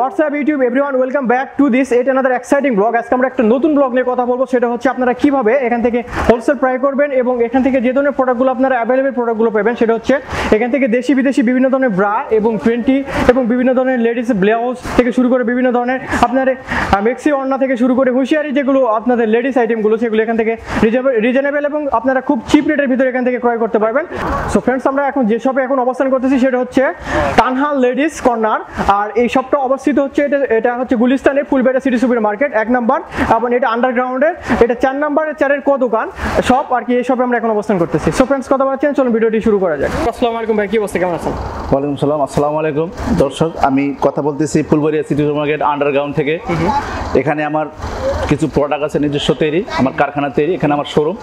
WhatsApp YouTube everyone welcome back to this at another exciting blog. আজকে আমরা একটা নতুন ব্লগ নিয়ে কথা বলবো, সেটা হচ্ছে আপনারা কিভাবে এখান থেকে হোলসেল ক্রয় করবেন এবং এখান থেকে যে ধরনের প্রোডাক্টগুলো আপনারা অ্যাভেলেবেল প্রোডাক্টগুলো পাবেন সেটা হচ্ছে এখান থেকে দেশি বিদেশি বিভিন্ন ধরনের ব্রা এবং টোয়েন্টি এবং বিভিন্ন ধরনের লেডিস ব্লাউজ থেকে শুরু করে বিভিন্ন ধরনের আপনার মেক্সি ওড়না থেকে শুরু করে হুঁশিয়ারি যেগুলো আপনাদের লেডিস আইটেমগুলো সেগুলো এখান থেকে রিজনেবল এবং আপনারা খুব চিপ রেটের ভিতরে এখান থেকে ক্রয় করতে পারবেন। সো ফ্রেন্ডস, আমরা এখন যে শপে এখন অবস্থান করতেছি সেটা হচ্ছে তানহা লেডিস কর্নার। আর এই শপটা অবস্থিত হচ্ছে এটা হচ্ছে গুলিস্তানে ফুলবেড়া সিটি সুপার মার্কেট 1 নম্বর, এবং এটা আন্ডারগ্রাউন্ডের এটা 4 নম্বরের 4 ক দোকান শপ আর কি। এই শপে আমরা এখন অবস্থান করতেছি। সো ফ্রেন্ডস, কথা বলছেন, চলুন ভিডিওটি শুরু করা যাক। আসসালামু আলাইকুম ভাই, কি অবস্থা, কেমন আছেন? ওয়ালাইকুম সালাম। আসসালামু আলাইকুম দর্শক, আমি কথা বলতেছি Phulbaria city super market underground থেকে। এখানে আমার কিছু প্রোডাক্ট আছে নিজস্ব তৈরি, আমার কারখানা তৈরি, এখানে আমার শোরুম।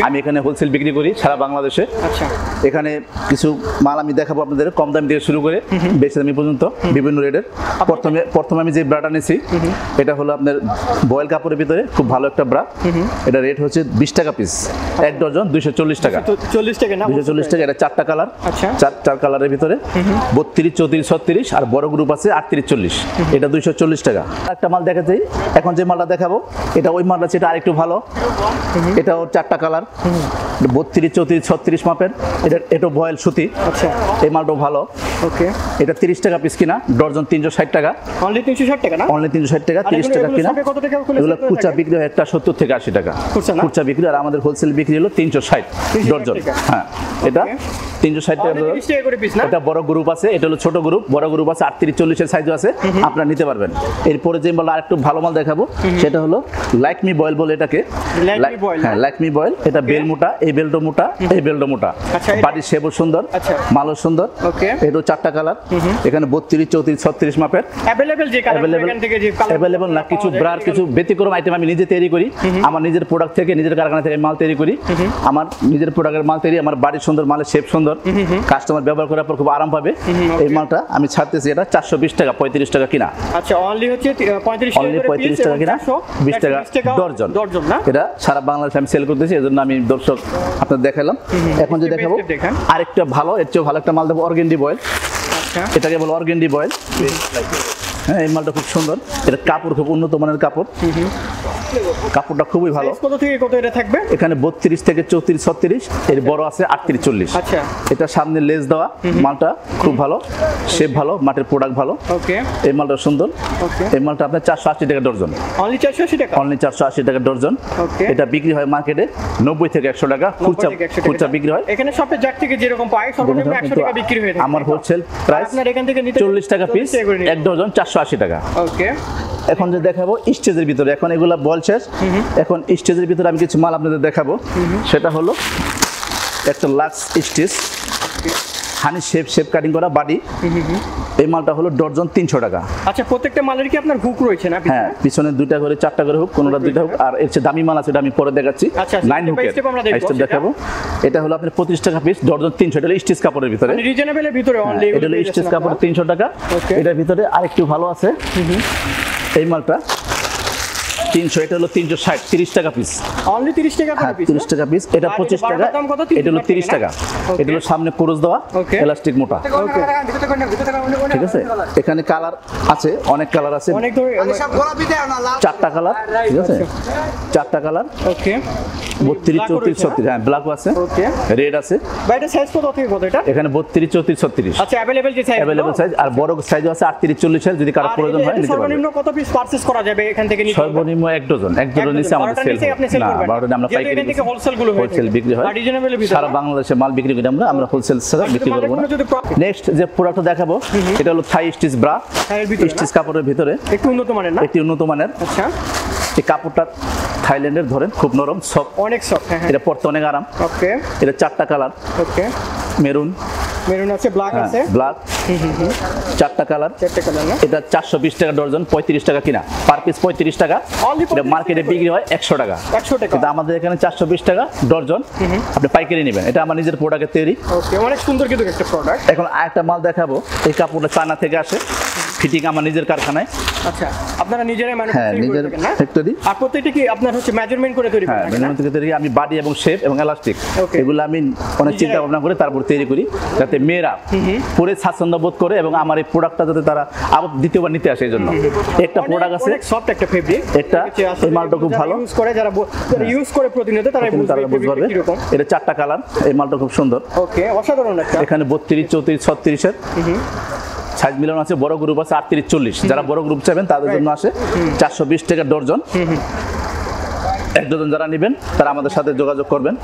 আমি এখানে হোলসেল বিক্রি করি সারা বাংলাদেশে। এখানে কিছু মাল আমি দেখাবো আপনাদের, কম দাম থেকে শুরু করে বেশি দামি পর্যন্ত বিভিন্ন রেটের। প্রথমে আমি যে ব্রাটা নিয়েছি এটা হলো আপনার বয়েল কাপড়ের ভিতরে খুব ভালো একটা ব্রা। এটা রেট হচ্ছে 20 টাকা পিস, 1 ডজন 240 টাকা। 40 টাকা না, 240 টাকা। এটা 4টা কালার, আচ্ছা, 4 কালারের ভিতরে 32, 34, 36 আর বড় গ্রুপ আছে 38, 40। এটা 240 টাকা। একটা মাল দেখা যায়, এখন যে মালটা দেখাবো এটা ওই মালটা, সেটা আরেকটু ভালো। এটাও 4টা কালার, 32, 34, 36 মাপের। এটা বয়েল সুতি। আচ্ছা, এই মালটাও ভালো। ওকে, এটা 30 টাকা পিস কিনা, ডজন 360 টাকা। অনলি 360 টাকা না? অনলি 360 টাকা, 30 টাকা কিনা। এগুলো খুচরা বিক্রি হয় একটা 70 থেকে 80 টাকা খুচরা বিক্রি, আর আমাদের হোলসেল বিক্রি হলো 360 ডজন। হ্যাঁ, এটা 360 টাকা ডজন। এটা বড় গ্রুপ আছে, এটা হলো ছোট গ্রুপ। বড় গ্রুপ আছে 38, 40 এর সাইজও আছে, আপনারা নিতে পারবেন। এরপরে যে মাল আরেকটু ভালো মাল দেখাবো সেটা হলো লাইকমি বয়েল বলে এটাকে। হ্যাঁ, লাইকমি বয়েল। এটা বেল মোটা, এই বেলটা মোটা, এই বেলটা মোটা। বাড়ির শেপও সুন্দর, মালও সুন্দর। এটা 4টা কালার, এখানে 32, 34, 36 মাপের। অ্যাভেলেবল না, কিছু ব্রার কিছু ব্যতিক্রম আইটেম আমি নিজে তৈরি করি। আমার নিজের প্রোডাক্ট থেকে, নিজের কারখানা থেকে মাল তৈরি করি। আমার নিজের প্রোডাক্টের মাল তৈরি, আমার বাড়ির সুন্দর, মালের শেপ সুন্দর, কাস্টমার ব্যবহার করার পর খুব আরাম পাবে। এই মালটা আমি ছাড়তেছি, এটা 420 টাকা, 35 টাকা কিনা। আচ্ছা, অনলি হচ্ছে 35 টাকা কিনা, 20 টাকা ডজন না। এটা সারা বাংলাদেশে আমি সেল করতেছি, এজন্য আমি দর্শক আপনাদের দেখালাম। এখন যে দেখাবো আরেকটা ভালো, এর চেয়ে ভালো একটা মাল দেবো, অর্গেন্ডি বয়েল। এটাকে বলো অর্গেন্ডি বয়েল। হ্যাঁ, এই মালটা খুব সুন্দর। এটা কাপড় খুব উন্নত মানের কাপড়, কাপড়টা খুবই ভালো। কত থেকে কত এটা থাকবে? এখানে 32 থেকে 34, 36, এর বড় আছে 38, 40। আচ্ছা, এটা সামনে লেস দেওয়া, মালটা খুব ভালো, শেপ ভালো, মাটির প্রোডাক্ট ভালো। ওকে, এই মালটা সুন্দর। এই মালটা আপনার 480 টাকা ডজন। অনলি 480 টাকা? অনলি 480 টাকা ডজন। এটা বিক্রি হয় মার্কেটে 90 থেকে 100 টাকা খুচরা বিক্রি হয়। এখানে শপে যাক থেকে যেরকম পাই সর্বনিম্ন 100 টাকা বিক্রি হয়ে থাকে। আমার হোলসেল প্রাইস আপনার এখান থেকে নিতে 40 টাকা পিস, 1 ডজন 480 টাকা। ওকে, এখন যে দেখাবো স্টেজের ভিতরে, এখন এগুলা বল শেষ। এখন স্টেজের ভিতরে আমি কিছু মাল আপনাদের দেখাবো, সেটা হলো একটা লাক্স স্টেজ, হানি শেপ কাটিং করা বাডি। এই মালটা হলো ডজন 300 টাকা। আচ্ছা, প্রত্যেকটা মালের কি আপনার হুক রয়েছে না? হ্যাঁ, পিছনে 2টা করে 4টা করে হুক, কোনটা 2টা হুক। আর এর চেয়ে দামি মাল আছে, এটা আমি পরে দেখাচ্ছি। লাইন হুকের স্টেপ দেখাবো। এটা হলো আপনার 25 টাকা পিস, ডজন 300। এটা হলো স্টিচ কাপড়ের ভিতরে, মানে রিজনেবলের ভিতরে অনলি। এটা হলো স্টিচ কাপড় 300 টাকা। এটার ভিতরে আরেকটু ভালো আছে, এই মালটা 300। এটা হলো 360, 30 টাকা পিস। অনলি 30 টাকা পিস, 30 টাকা পিস। এটা 25 টাকা, এটা হলো 30 টাকা। এটা হলো সামনে ক্রস দেওয়া, এলাস্টিক মোটা। ঠিক আছে, এখানে কালার আছে, অনেক কালার আছে, 4টা কালার। ঠিক আছে, 4টা কালার। ওকে, 32, 34, 36। হ্যাঁ, ব্ল্যাকও আছে, রেড আছে। ভাই, এটা সাইজ কত থেকে কত? এটা এখানে 32, 34, 36। আচ্ছা, अवेलेबल যে সাইজ, अवेलेबल সাইজ। আর বড় সাইজও আছে 38, 40 সাইজ, যদি কারো প্রয়োজন হয় নিতে পারবেন। সর্বনিম্ন কত পিস পারচেজ করা যাবে এখান থেকে? সর্বনিম্ন 1 ডজন। 1 ডজন নিচে আমাদের সেল না, 12টা আমরা পাইকারি থেকে হোলসেল বিক্রি হয়। সারা বাংলাদেশে মাল বিক্রি করি আমরা হোলসেল ছাড়া বিক্রি করব না। নেক্সট যে প্রোডাক্টটা দেখাবো এটা হলো থাই স্টিচ ব্রা, স্টিচ কাপড়ের ভিতরে, একটু উন্নত মানের না, একটু উন্নত মানের। আচ্ছা, এই কাপড়টা থাইল্যান্ডের ধরেন, খুব নরম, সফট, অনেক সফট। এটা পরতে অনেক আরাম। ওকে, এটা 4টা কালার। ওকে, মেরুন আছে, ব্ল্যাক আছে, ব্ল্যাক। 4টা কালার, 4টা কালার না। এটা 420 টাকা ডজন, 35 টাকা কিনা, পার পিস 35 টাকা। এটা মার্কেটে বিক্রি হয় 100 টাকা। 100 টাকা, কিন্তু আমাদের এখানে 420 টাকা ডজন। আপনি পাইকারি নেবেন, এটা আমার নিজের প্রোডাক্টের তৈরি। ওকে, অনেক সুন্দর কিন্তু একটা প্রোডাক্ট। এখন আরেকটা মাল দেখাবো, এই কাপড়টা চায়না থেকে আসে, ফিটিং আমার নিজের কারখানায়। আচ্ছা, আপনারা নিজেরাই হ্যাঁ, ম্যানুফ্যাকচারিং নিজের করে থাকেন না? ফ্যাক্টরি। আর প্রত্যেকটা কি আপনার হচ্ছে মেজারমেন্ট করে তৈরি হ্যাঁ, করেন না? মেজারমেন্ট থেকে তৈরি। আমি বাডি এবং শেপ এবং এলাস্টিক Okay. এগুলো আমি অনেক চিন্তা ভাবনা করে তারপর তৈরি করি, যাতে মেয়েরা পরে স্বাচ্ছন্দ্য বোধ করে এবং আমার এই প্রোডাক্টটা যাতে তারা আবার দ্বিতীয়বার নিতে আসে। এই জন্য একটা প্রোডাক্ট আছে, অনেক সফট একটা ফেব্রিক, একটা এই মালটা খুব ভালো ইউজ করে যারা ইউজ করে প্রতিনিয়ত তারা তারা বুঝতে বুঝবে পারবে। কিরকম। এটা 4টা কালার, এই মালটা খুব সুন্দর। ওকে, অসাধারণ একটা। এখানে 32, 34, 36-এর সাইজ মিলানো আছে, বড় গ্রুপ আছে 38, 40। যারা বড় গ্রুপ চাইবেন তাদের জন্য আসে 420 টাকা ডজন। এক ডজন যারা নেবেন তারা আমাদের সাথে যোগাযোগ করবেন।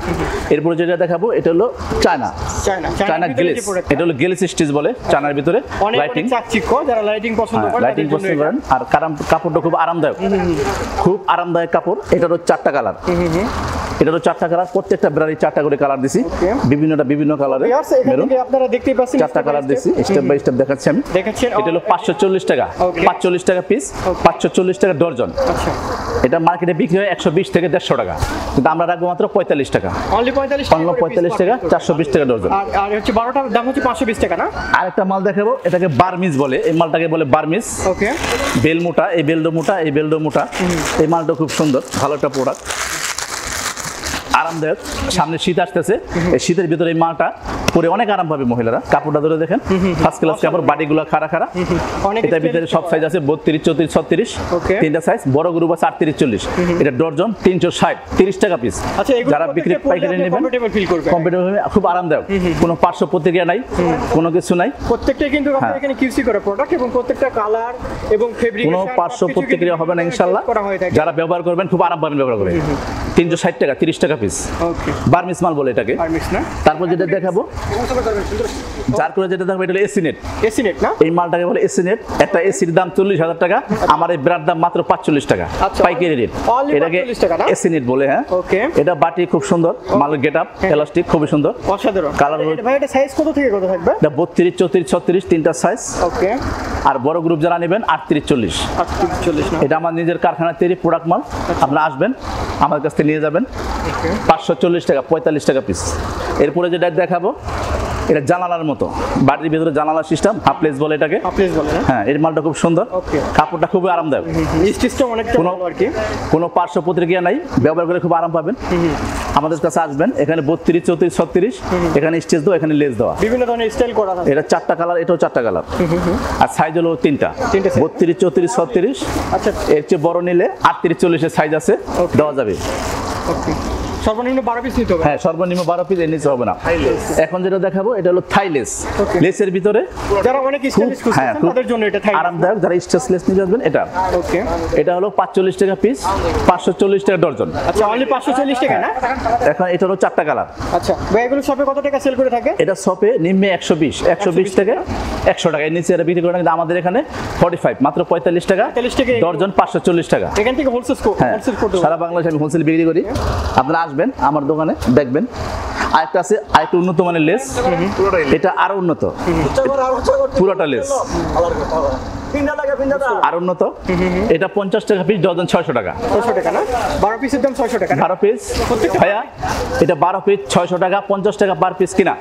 এরপরে যেটা দেখাবো এটা হলো চায়না গ্লেস। এটা হলো গ্লেস স্টিচ বলে, চায়নার ভিতরে লাইটিং চাকচিক্য, যারা লাইটিং পছন্দ করে লাইটিং পছন্দ করেন। আর কাপড়টা খুব আরামদায়ক, খুব আরামদায়ক কাপড়। এটারও 4টা কালার, এটারও 4টা কালার, প্রত্যেকটা ব্রান্ডে 4টা করে কালার দিছি, বিভিন্ন কালারে মেরুন। আপনারা দেখতেই পাচ্ছেন 4টা কালার দিছি, স্টেপ বাই স্টেপ দেখাচ্ছি আমি। দেখাচ্ছেন। এটা হলো 540 টাকা, 540 টাকা পিস, 540 টাকা ডজন। আচ্ছা, এটা মার্কেটে বিক্রি হয় 120 থেকে 150 টাকা, কিন্তু আমরা রাখবো মাত্র 45 টাকা। অনলি 45 টাকা, 420 টাকা ডজন। আর হচ্ছে 12টার দাম হচ্ছে 520 টাকা না? আরেকটা মাল দেখাবো, এটাকে বার্মিজ বলে। এই মালটাকে বলে বার্মিজ। ওকে, বেল মোটা, এই বেলডো মোটা, এই বেলডো মোটা। এই মালটা খুব সুন্দর, ভালো একটা প্রোডাক্ট, আরামদায়ক। সামনে শীত আসতেছে, এই শীতের ভিতরে এই মালটা পরে অনেক আরাম পাবে মহিলারা। কাপড়টা ধরে দেখেন, ফার্স্ট ক্লাস কাপড়, বাটিগুলো খাড়া। এটার ভিতরে সব সাইজ আছে, 32, 34, 36, তিনটা সাইজ। বড় গ্রুপ আছে 38, 40। এটা ডজন 360, 30 টাকা পিস। আচ্ছা, যারা বিক্রি পাইকারি নেবেন কমফোর্টেবল ফিল করবে, খুব আরামদায়ক, কোনো পার্শ্ব প্রতিক্রিয়া নাই, কোনো কিছু নাই। প্রত্যেকটা কিন্তু আপনারা এখানে কিউসি করা প্রোডাক্ট এবং প্রত্যেকটা কালার এবং ফেব্রিক কোনো পার্শ্ব প্রতিক্রিয়া হবে না ইনশাআল্লাহ। যারা ব্যবহার করবেন খুব আরাম পাবেন ব্যবহার করে। 360 টাকা, 30 টাকা পিস। ওকে, বার্মিস মাল বলে এটাকে। বার্মিস না? তারপর যেটা দেখাবো, যার করে যেটা দেখাবো, এটা হলো এসিনেট। এসিনেট না? এই মালটাকে বলে এসিনেট। একটা এসির দাম 40,000 টাকা, আমার এই ব্র্যান্ড দাম মাত্র 45 টাকা, পাইকারি রেট। এটাকে এসিনেট বলে। হ্যাঁ, ওকে। এটা বাটি খুব সুন্দর, মালের গেটআপ এলাস্টিক খুবই সুন্দর, অসাধারণ কালার। ভাই, এটা সাইজ কত থেকে কত থাকবে? এটা 32, 34, 36, তিনটা সাইজ। ওকে, আর বড় গ্রুপ যারা নেবেন 38, 40। 40 না? এটা আমার নিজের কারখানার তৈরি প্রোডাক্ট মাল। আপনারা আসবেন, আমার কাছ থেকে নিয়ে যাবেন। 540 টাকা, 45 টাকা পিস। এরপরে যেটা দেখাবো, এটা জানালার মতো, বাড়ির ভিতরে জানালা সিস্টেম, হাফলেস বলে এটাকে। হাফলেস বলে না? হ্যাঁ, এই মালটা খুব সুন্দর, ওকে। কাপড়টা খুবই আরামদায়ক, স্টিচটা অনেকটা ভালো আর কি। কোনো পার্শ্ব প্রতিক্রিয়া নাই, ব্যবহার করে খুব আরাম পাবেন। আমাদের কাছে আসবেন, এখানে 32, 34, 36, এখানে স্টিচ দেওয়া, এখানে লেস দেওয়া, বিভিন্ন ধরনের স্টাইল করা আছে। এটা 4টা কালার, এটাও 4টা কালার। আর সাইজ হলো 3টা, 32, 34, 36। আচ্ছা, এর চেয়ে বড় নিলে 38, 40 এর সাইজ আছে, দেওয়া যাবে। ওকে, সর্বনিম্ন 12 পিস নিতে হবে? হ্যাঁ, সর্বনিম্ন 12 পিস, এর নিচে হবে না। এখন যেটা দেখাবো, এটা হলো থাইলেস। লেসের ভিতরে যারা অনেক স্টাইলিশ খুঁজছেন তাদের জন্য এটা থাই আরামদায়ক, যারা স্টেচলেস নিয়ে যাবেন এটা। ওকে, এটা হলো 45 টাকা পিস, 540 টাকা ডজন। আচ্ছা, অনলি 540 টাকা না? এখন এটা হলো 4টা কালার। আচ্ছা ভাই, এগুলো শপে কত টাকা সেল করে থাকে? এটা শপে নিম্নে 120 টাকা, 100 টাকা, এর নিচে এটা বিক্রি করে। কিন্তু আমাদের এখানে 45, মাত্র 45 টাকা ডজন, 540 টাকা। এখান থেকে হোলসেল করতে সারা বাংলাদেশে আমি হোলসেল বিক্রি করি। আপনারা আসবেন আমার দোকানে, দেখবেন। আরেকটা আছে, আরেকটা উন্নত মানের লেস, এটা আরো উন্নত, পুরোটা লেস আর উন্নত। এটা 50 টাকা পিস, ডজন 600 টাকা। 600 টাকা না? 12 পিসের দাম 600 টাকা। 12 পিস ভাইয়া, এটা 12 পিস 600 টাকা, 50 টাকা পার পিস কিনা।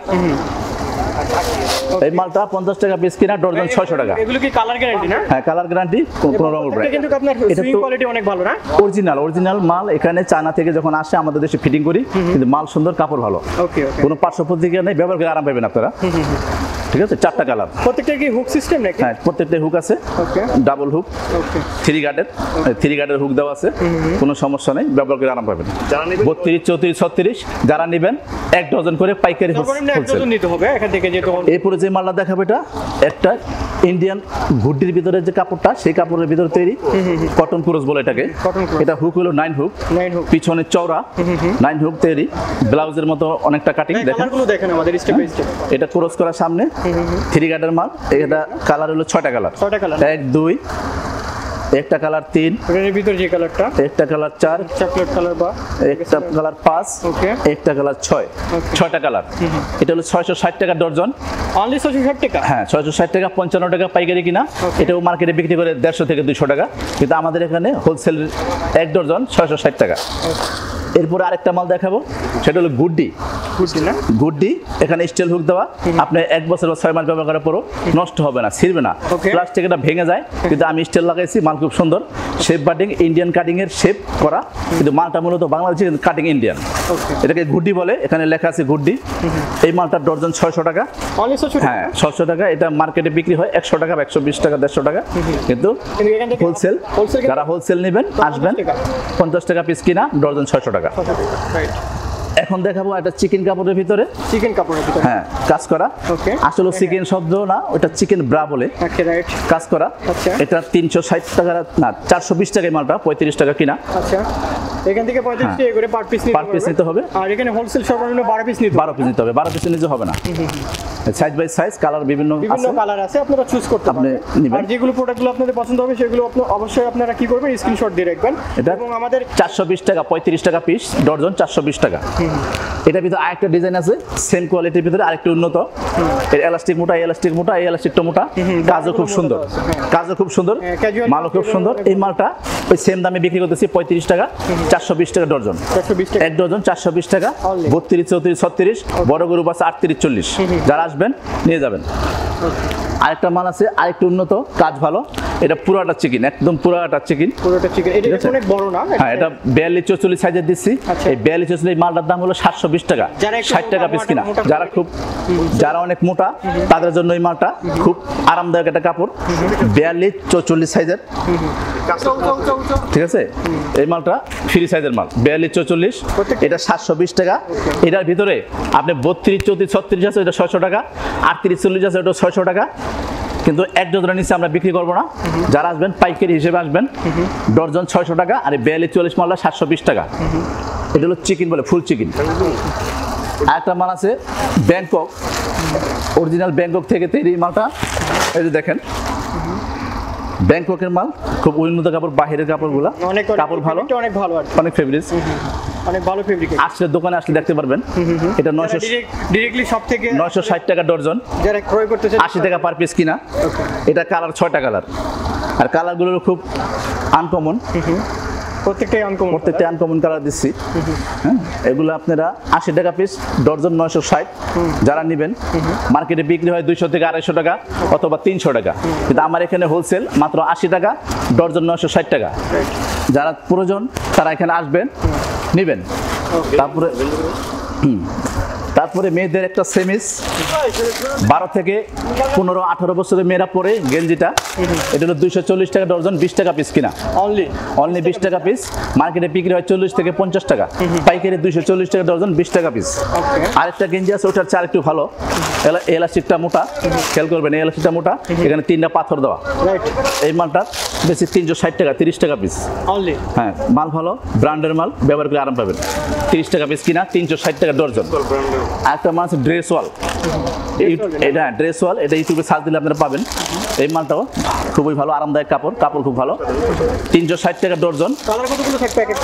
এই মালটা 50 টাকা পিস কিনা, ডজন 600 টাকা। এগুলো কি কালার গ্যারান্টি না? হ্যাঁ, কালার গ্যারান্টি, কোনো রং উঠবে না। কিন্তু আপনার সুইং কোয়ালিটি অনেক ভালো না? অরিজিনাল মাল। এখানে চায়না থেকে যখন আসে আমাদের দেশে ফিটিং করি, কিন্তু মাল সুন্দর, কাপড় ভালো। ওকে, ওকে, কোনো পার্শ্ব প্রতিক্রিয়া নেই, ব্যবহার করে আরাম পাবেন আপনারা। ঠিক আছে, 4টা কালার। প্রত্যেকটা কি হুক সিস্টেম নাকি? হ্যাঁ, প্রত্যেকটা হুক আছে, ডাবল হুক, 3 গার্ডের হুক দেওয়া আছে, কোনো সমস্যা নেই, ব্যবহার করে আরাম পাবেন। 32, 34, 36 যারা নেবেন 1 ডজন করে পাইকারি হোলসেল নিতে হবে এখান থেকে। যেহেতু এরপরে যে মালটা দেখাবো, এটা একটা ইন্ডিয়ান গুড্ডির ভিতরে যে কাপড়টা, সেই কাপড়ের ভিতরে তৈরি, কটন ক্রস বলে এটাকে। এটা হুক হলো 9 হুক, পিছনে চওড়া 9 হুক তৈরি, ব্লাউজের মতো অনেকটা কাটিং। দেখেন আমাদের স্টেপ বাই স্টেপ। এটা ক্রস করা সামনে, 3 গার্ডের মাল। এটা কালার হলো 6টা কালার, 1, 2, একটা কালার 3, এর ভিতর যে কালারটা, একটা কালার 4, চকলেট কালার বা একটা কালার 5, একটা কালার 6, 6টা কালার। এটা হলো 660 টাকা ডজন, অনলি 660 টাকা। হ্যাঁ, 660 টাকা, 55 টাকা পাইকারি কিনা। এটাও মার্কেটে বিক্রি করে 150 থেকে 200 টাকা, কিন্তু আমাদের এখানে হোলসেল 1 ডজন 660 টাকা। এরপরে আরেকটা মাল দেখাবো, সেটা হলো গুড্ডি। গুড্ডি না, গুড্ডি এখানে স্টিল হুক দেওয়া, আপনি 1 বছর বা 6 মাস ব্যবহার করার পরও নষ্ট হবে না, ছিড়বে না। প্লাস্টিক এটা ভেঙে যায়, কিন্তু আমি স্টিল লাগাইছি, মাল খুব সুন্দর। শেপ বাটিং, ইন্ডিয়ান কাটিং এর শেপ করা, কিন্তু মালটা মূলত বাংলাদেশি কাটিং ইন্ডিয়ান। এটাকে গুড্ডি বলে, এখানে লেখা আছে গুড্ডি। এই মালটার ডর্জন 600 টাকা। হ্যাঁ 600 টাকা। এটা মার্কেটে বিক্রি হয় 100 টাকা, 120 টাকা, 150 টাকা, কিন্তু হোলসেল, যারা হোলসেল নেবেন আসবেন 50 টাকা পিস কিনা, ডর্জন 600 টাকা। এখন দেখাবো একটা চিকেন কাপড়ের ভিতরে, হ্যাঁ কাজ করা। আসলে চিকেন শব্দ না, ওটা চিকেন ব্রা বলে কাজ করা। এটা 360 টাকা না 420 টাকায় মালটা, 35 টাকা কিনা। এখান থেকে 35 টাকা করে পার পিস নিতে হবে। আর এখানে হোলসেল সর্বনিম্ন 12 পিস নিতে হবে। 12 পিস নিতে হবে না। সাইজ বাই সাইজ, কালার বিভিন্ন কালার আছে, আপনারা চুজ করতে পারবেন। আর যেগুলো প্রোডাক্টগুলো আপনাদের পছন্দ হবে সেগুলো অবশ্যই আপনারা কি করবেন, স্ক্রিনশট দিয়ে রাখবেন। এবং আমাদের 420 টাকা, 35 টাকা পিস, ডর্জন 420 টাকা। এটার ভিতরে আরেকটা ডিজাইন আছে, সেম কোয়ালিটির ভিতরে আরেকটু উন্নত। এর এলাস্টিক মোটা, এলাস্টিক মোটা, এই এলাস্টিকটা মোটা, কাজও খুব সুন্দর, কাজও খুব সুন্দর, মালও খুব সুন্দর। এই মালটা ওই সেম দামে বিক্রি করতেছি 35 টাকা, 420 টাকা ডর্জন। এক ডর্জন 420 টাকা, 32, 34, 36, বড় গ্রুপ আছে 38, 40। যারা আসবেন নিয়ে যাবেন। আরেকটা মাল আছে, আরেকটু উন্নত, কাজ ভালো। এটা পুরাটা চিকেন, একদম পুরাটা চিকেন। এটা অনেক বড় না। হ্যাঁ এটা 42, 44 সাইজের দিচ্ছি। এই 42, 44 মালটার দাম হলো 720 টাকা, 60 টাকা পিস কিনা। যারা অনেক মোটা তাদের জন্য এই মালটা খুব আরামদায়ক একটা কাপড়। 42, 44 সাইজের, ঠিক আছে। এই মালটা ফ্রি সাইজের মাল, 42, 44, এটা 720 টাকা। এটার ভিতরে আপনি 32, 34, 36 আছে, এটা 600 টাকা। 38, 40 আছে, এটা 600 টাকা। কিন্তু এক ডজনের নিচে আমরা বিক্রি করবো না। যারা আসবেন পাইকারি হিসেবে আসবেন, ডর্জন 600 টাকা। আর 42, 44 মালটা 720 টাকা। এটা হলো চিকেন বলে, ফুল চিকেন। আর একটা মাল আছে ব্যাংকক, অরিজিনাল ব্যাংকক থেকে তৈরি মালটা। এই যে দেখেন, ব্যাংককের মাল, খুব উন্নত কাপড়, বাহিরের কাপড়গুলো কাপড় ভালো, অনেক ভালো, অনেক ফেব্রিক্স, অনেক ভালো ফেব্রিক। আসলে দোকানে আসলে দেখতে পারবেন। এটা 960 সব থেকে 960 টাকা ডর্জন। যারা ক্রয় করতে চায় 80 টাকা পার পিস কিনা। এটা কালার 6টা কালার, আর কালারগুলো খুব আনকমন। প্রত্যেকটাই আনকমন কালার দিচ্ছি। হ্যাঁ এগুলো আপনারা 80 টাকা পিস, ডর্জন 960। যারা নেবেন মার্কেটে বিক্রি হয় 200 থেকে 250 টাকা অথবা 300 টাকা, কিন্তু আমার এখানে হোলসেল মাত্র 80 টাকা, ডর্জন 960 টাকা। যারা প্রয়োজন তারা এখানে আসবেন, নেবেন। তারপরে মেয়েদের একটা সেমিস, 12 থেকে 15, 18 বছরের মেয়েরা পরে গেঞ্জিটা, এটা হলো 240 টাকা ডর্জন, 20 টাকা পিস কিনা। অনলি 20 টাকা পিস। মার্কেটে বিক্রি হয় 40 থেকে 50 টাকা, পাইকারি 240 টাকা ডর্জন, 20 টাকা পিস। আরেকটা গেঞ্জি আছে, ওটার চার একটু ভালো, এলাস্টিকটা মোটা, খেয়াল করবেন এই এলাস্টিকটা মোটা, এখানে 3টা পাথর দেওয়া। এই মালটা বেশি 360 টাকা, 30 টাকা পিস। হ্যাঁ মাল ভালো, ব্র্যান্ডের মাল, ব্যবহার করে আরাম পাবেন। 30 টাকা পিস কিনা, 360 টাকা ডর্জন। একটা মাল আছে ড্রেস ওয়াল, এটা ড্রেস ওয়াল, এটা ইউটিউবে সার্চ দিলে আপনারা পাবেন। এই মালটাও খুবই ভালো, আরামদায়ক কাপড়, কাপড় খুব ভালো, 360 টাকা ডর্জন।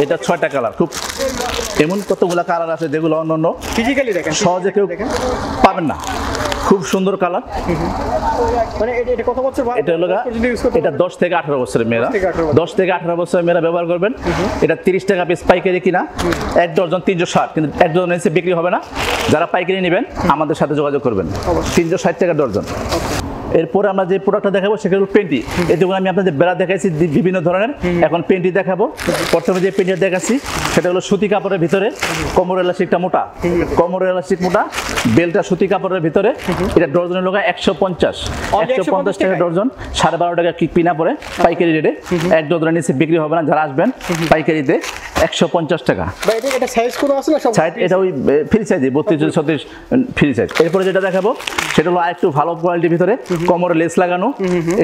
এটা 6টা কালার, খুব এমন কতগুলো কালার আছে যেগুলো অন্য ফিজিক্যালি দেখেন সহজে কেউ পাবেন না। খুব সুন্দর কালার। মানে এটা কত বছর? এটা হলো এটা 10 থেকে 18 বছরের মেয়েরা, 10 থেকে 18 বছরের মেয়েরা ব্যবহার করবেন। এটা 30 টাকা পিস পাইকারি কিনা, এক ডর্জন 360, কিন্তু এক ডজন এসে বিক্রি হবে না। যারা পাইকারি নেবেন আমাদের সাথে যোগাযোগ করবেন। 360 টাকা ডর্জন। এরপরে আমরা যে প্রোডাক্টটা দেখাবো সেটা হলো পেন্টি। এতগুলো আমি আপনাদের বেড়া দেখাইছি বিভিন্ন ধরনের, এখন পেন্টি দেখাবো। প্রথমে যে পেন্টিটা দেখাচ্ছি সেটা হলো সুতি কাপড়ের ভিতরে, কোমরের এলাস্টিকটা মোটা, কোমরের এলাস্টিক মোটা, বেলটা সুতি কাপড়ের ভিতরে। এটা ডর্জনের লোক 150 টাকা ডর্জন, 12.5 টাকা কিনা পরে পাইকারি রেটে। এক ডজনের নিচে বিক্রি হবে না। যারা আসবেন পাইকারিতে 150 টাকা। সাইজ এটা ওই ফ্রি সাইজ, 32, 36 ফ্রি সাইজ। এরপরে যেটা দেখাবো সেটা হলো আরেকটু ভালো কোয়ালিটির ভিতরে, কোমরে লেস লাগানো।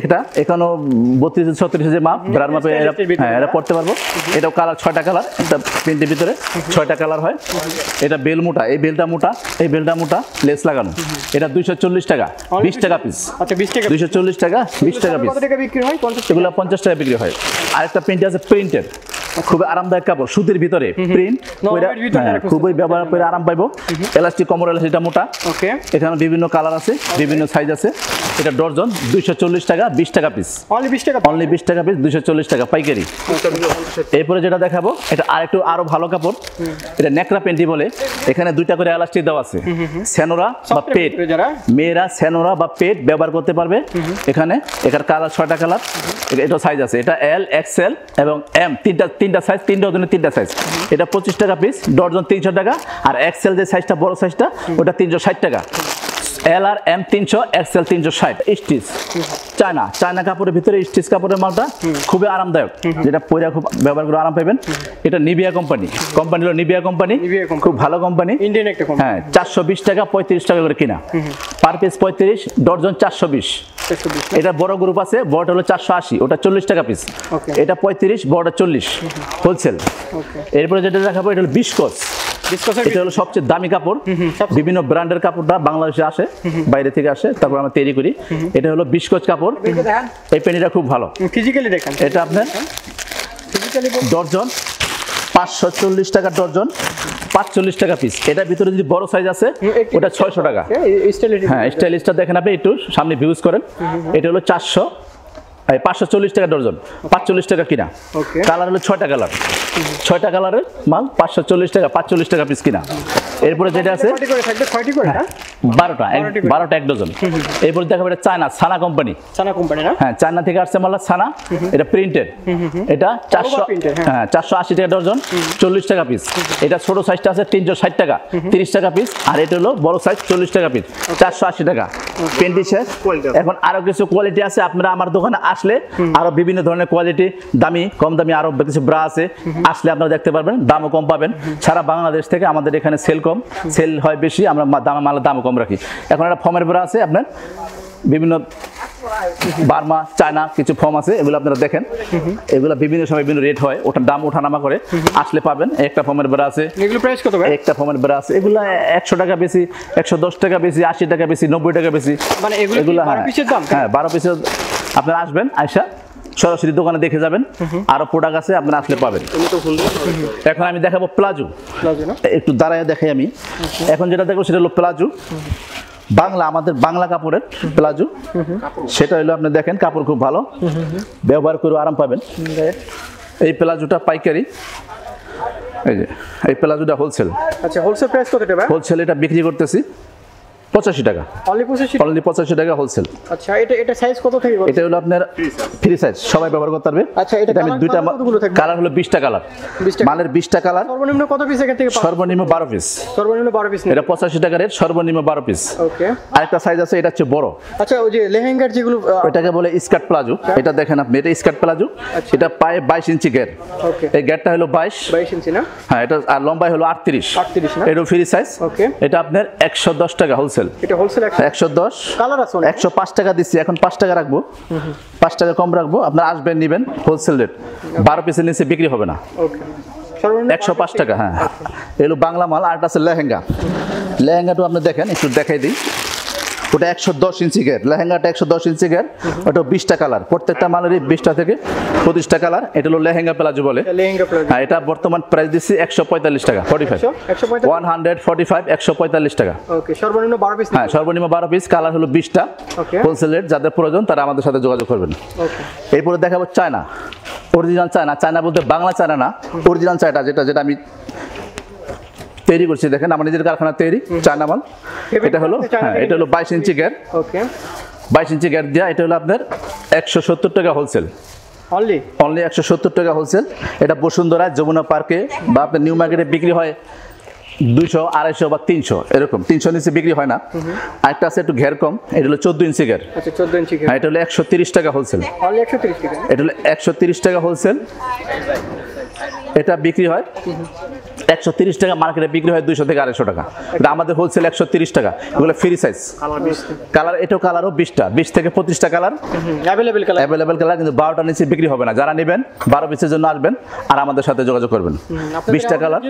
এটা এখানেও 32, 36 যে মাপ, ব্রার মাপে এরা পড়তে পারবো। এটাও কালার 6টা কালার, একটা প্রিন্টের ভিতরে 6টা কালার হয়। এটা বেল মোটা, এই বেলটা মোটা, এই বেলটা মোটা, লেস লাগানো। এটা 240 টাকা, 20 টাকা পিস। 240 টাকা, 20 টাকা পিস। এগুলো 50 টাকা বিক্রি হয়। আরেকটা প্রিন্ট আছে প্রিন্টের, খুবই আরামদায়ক কাপড়, সুতির ভিতরে প্রিন্ট, খুবই ব্যবহার করে আরাম পাইবো। এলাস্টিক, কমর এলাস্টিকটা মোটা। ওকে, এখানে বিভিন্ন কালার আছে, বিভিন্ন সাইজ আছে। এটা ডর্জন 240 টাকা, 20 টাকা পিস। অনলি 20 টাকা, অনলি 20 টাকা পিস, 240 টাকা পাইকারি। এরপরে যেটা দেখাবো এটা আরো ভালো কাপড়, এটা নেকড়া পেন্টি বলে। এখানে দুইটা করে এলাস্টিক দেওয়া আছে, সেনোরা বা পেট। মেয়েরা সেনোরা বা পেট ব্যবহার করতে পারবে। এখানে এটার কালার 6টা কালার, এটা সাইজ আছে। এটা এল, এক্সএল এবং এম, তিনটা সাইজ, 3 ডজনের 3টা সাইজ। এটা 25 টাকা পিস, ডর্জন 300 টাকা। আর এক্সএল যে সাইজটা, বড় সাইজটা, ওটা 360 টাকা। এল আর এম 300, এক্সএল 360। স্টিচ চায়না কাপড়ের ভিতরে স্টিচ কাপড়ের মালটা খুবই আরামদায়ক, যেটা পরে খুব ব্যবহার করে আরাম পাবেন। এটা নিভিয়া কোম্পানি, হলো নিভিয়া কোম্পানি, খুব ভালো কোম্পানি, ইন্ডিয়ান একটা কোম্পানি। হ্যাঁ, 420 টাকা, 35 টাকা করে কিনা, পার পিস 35, ডর্জন 420। এটা বড় গ্রুপ আছে, বড়টা হলো 480, ওটা 40 টাকা পিস। এটা 35, বড়টা 40, হোলসেল। এরপরে যেটা দেখাবো এটা হলো বিস্কস। এটা হলো সবচেয়ে দামি কাপড়, বিভিন্ন ব্র্যান্ডের কাপড়টা বাংলাদেশে আসে, বাইরে থেকে আসে, তারপর আমরা তৈরি করি। এটা হলো বিস্কচ কাপড়। এই পেনিটা খুব ভালো, ফিজিক্যালি দেখেন। এটা আপনার ডর্জন 540 টাকা ডর্জন, 45 টাকা পিস। এটার ভিতরে যদি বড় সাইজ আছে ওটা 600 টাকা। হ্যাঁ, স্টাইলিশটা দেখেন আপনি, একটু সামনে ভিউজ করেন। এটা হলো 540 টাকা ডর্জন, 45 টাকা কিনা। কালার হলো 6টা কালার, 6টা কালারের মাল 540 টাকা, 45 টাকা পিস কিনা। এরপরে যেটা আছে 12টা 1 ডজন। এরপরে দেখাবো এটা চায়না, সানা কোম্পানি। হ্যাঁ, চায়না থেকে আসছে মাল সানা। এটা প্রিন্টেড, এটা 480 টাকা ডর্জন, 40 টাকা পিস। এটা ছোট সাইজটা আছে 360 টাকা, 30 টাকা পিস। আর এটা হলো বড় সাইজ 40 টাকা পিস, 480 টাকা। পেন্টি শেষ। এখন আরো কিছু কোয়ালিটি আছে, আপনারা আমার দোকানে আসলে আরো বিভিন্ন ধরনের কোয়ালিটি, দামি কম দামি আরো কিছু ব্রা আছে, আসলে আপনারা দেখতে পারবেন, দামও কম পাবেন। সারা বাংলাদেশ থেকে আমাদের এখানে সেল হয় বেশি, আমরা মালের দামও কম রাখি। এখন একটা ফর্মের ব্রা আছে, আপনার বিভিন্ন বার্মা, চায়না কিছু ফর্ম আছে, এগুলো আপনারা দেখেন। এগুলো বিভিন্ন সময় বিভিন্ন রেট হয়, ওটার দাম ওঠানামা করে, আসলে পাবেন। একটা ফর্মের ব্রা আছে, এগুলো প্রাইস কত ভাই? একটা ফর্মের ব্রা আছে, এগুলো 100 টাকা বেশি, 110 টাকা বেশি, 80 টাকা বেশি, 90 টাকা বেশি। মানে এগুলো 12 পিসের দাম? হ্যাঁ, 12 পিসের। আপনারা আসবেন, আয়সা সরাসরি দোকানে দেখে যাবেন, আরো প্রোডাক্ট আছে, আপনারা আসলে পাবেন। এখন আমি দেখাবো প্লাজো, একটু দাঁড়ায় দেখাই আমি। এখন যেটা দেখবো সেটা হলো প্লাজো, আমাদের বাংলা কাপড়ের প্লাজো। সেটা হলো আপনি দেখেন, কাপড় খুব ভালো, ব্যবহার করে আরাম পাবেন। এই প্লাজোটা পাইকারি, এই যে এই প্লাজোটা হোলসেল। আচ্ছা, হোলসেল প্রাইস কত টাকা? হোলসেল এটা বিক্রি করতেছি 85 টাকা, অনলি 85 টাকা হোলসেল। আচ্ছা, এটা সাইজ কত থেকে? এটা হলো আপনার ফ্রি সাইজ, সবাই ব্যবহার করতে পারবে। আচ্ছা, এটা আমি দুইটা কালার হলো 20টা কালার, মালের 20টা কালার। সর্বনিম্ন কত পিস এখান থেকে? সর্বনিম্ন 12 পিস। সর্বনিম্ন 12 পিস, এটা 85 টাকা রেট, সর্বনিম্ন 12 পিস। ওকে। আরেকটা সাইজ আছে, এটা হচ্ছে বড়। আচ্ছা, ওই যে লেহেঙ্গার যেগুলো, এটাকে বলে স্কার্ট প্লাজো। এটা দেখেন আপনি, এটা স্কার্ট প্লাজো। এটা পায়ে 22 ইঞ্চি গের। ওকে। এই গেরটা হলো 22 ইঞ্চি না? হ্যাঁ, এটা আর লম্বাই হলো 38 না? এটা ফ্রি সাইজ। ওকে। এটা আপনার 110 টাকা হোলসেল। এটা হোলসেল 110, কালার আছে 105 টাকা দিচ্ছি, এখন 5 টাকা রাখবো, 5 টাকা কম রাখবো। আপনারা আসবেন, নেবেন, হোলসেল রেট, 12 পিসের নিচে বিক্রি হবে না। ওকে, 105 টাকা। হ্যাঁ, এগুলো বাংলা মাল। আর আছে লেহেঙ্গা, লেহেঙ্গাটা আপনি দেখেন, একটু দেখাই দিই। ওটা 110 ইঞ্চি গের, লেহেঙ্গাটা 110 ইঞ্চি গের। ওটা 20টা কালার, প্রত্যেকটা মালেরই 20টা থেকে 25টা কালার। এটা হলো লেহেঙ্গা প্লাজো বলে। হ্যাঁ, এটা বর্তমান প্রাইস দিচ্ছি 145 টাকা, 145 টাকা। ওকে, সর্বনিম্ন 12 পিস। হ্যাঁ, সর্বনিম্ন 12 পিস, কালার হলো 20টা। হোলসেল রেট, যাদের প্রয়োজন তারা আমাদের সাথে যোগাযোগ করবেন। এরপরে দেখাবো চায়না, অরিজিনাল চায়না। চায়না বলতে বাংলা চায়না না, অরিজিনাল চায়না, যেটা আমি তৈরি করছি। দেখেন, আমার নিজের কারখানা তৈরি চায়না মাল। এটা হলো, হ্যাঁ, এটা হলো 22 ইঞ্চি গের। ওকে, 22 ইঞ্চি গের দেওয়া। এটা হলো আপনার 170 টাকা হোলসেল, অনলি 170 টাকা হোলসেল। এটা বসুন্ধরা, যমুনা পার্কে বা আপনার নিউ মার্কেটে বিক্রি হয় 200, 250 বা 300, এরকম। 300 নিচে বিক্রি হয় না। আরেকটা আছে একটু ঘের কম, এটা হলো 14 ইঞ্চি ঘের। আচ্ছা, 14 ইঞ্চি ঘের। এটা হলো 130 টাকা হোলসেল, অনলি 130 টাকা। এটা হলো 130 টাকা হোলসেল। এটা বিক্রি হয় 130 টাকা, মার্কেটে বিক্রি হয় 200 থেকে 250 টাকা। এটা আমাদের হোলসেল 130 টাকা। এগুলো ফ্রি সাইজ কালার। এটাও কালারও 20টা, 20 থেকে 25টা কালার অ্যাভেলেবেল কালার, কিন্তু 12টার নিচে বিক্রি হবে না। যারা নেবেন 12 পিসের জন্য আসবেন আর আমাদের সাথে যোগাযোগ করবেন। 20টা কালার।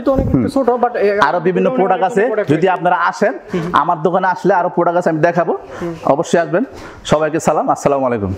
আরো বিভিন্ন প্রোডাক্ট আছে, যদি আপনারা আসেন আমার দোকানে আসলে আরো প্রোডাক্ট আছে, আমি দেখাবো। অবশ্যই আসবেন। সবাইকে সালাম, আসসালামু আলাইকুম।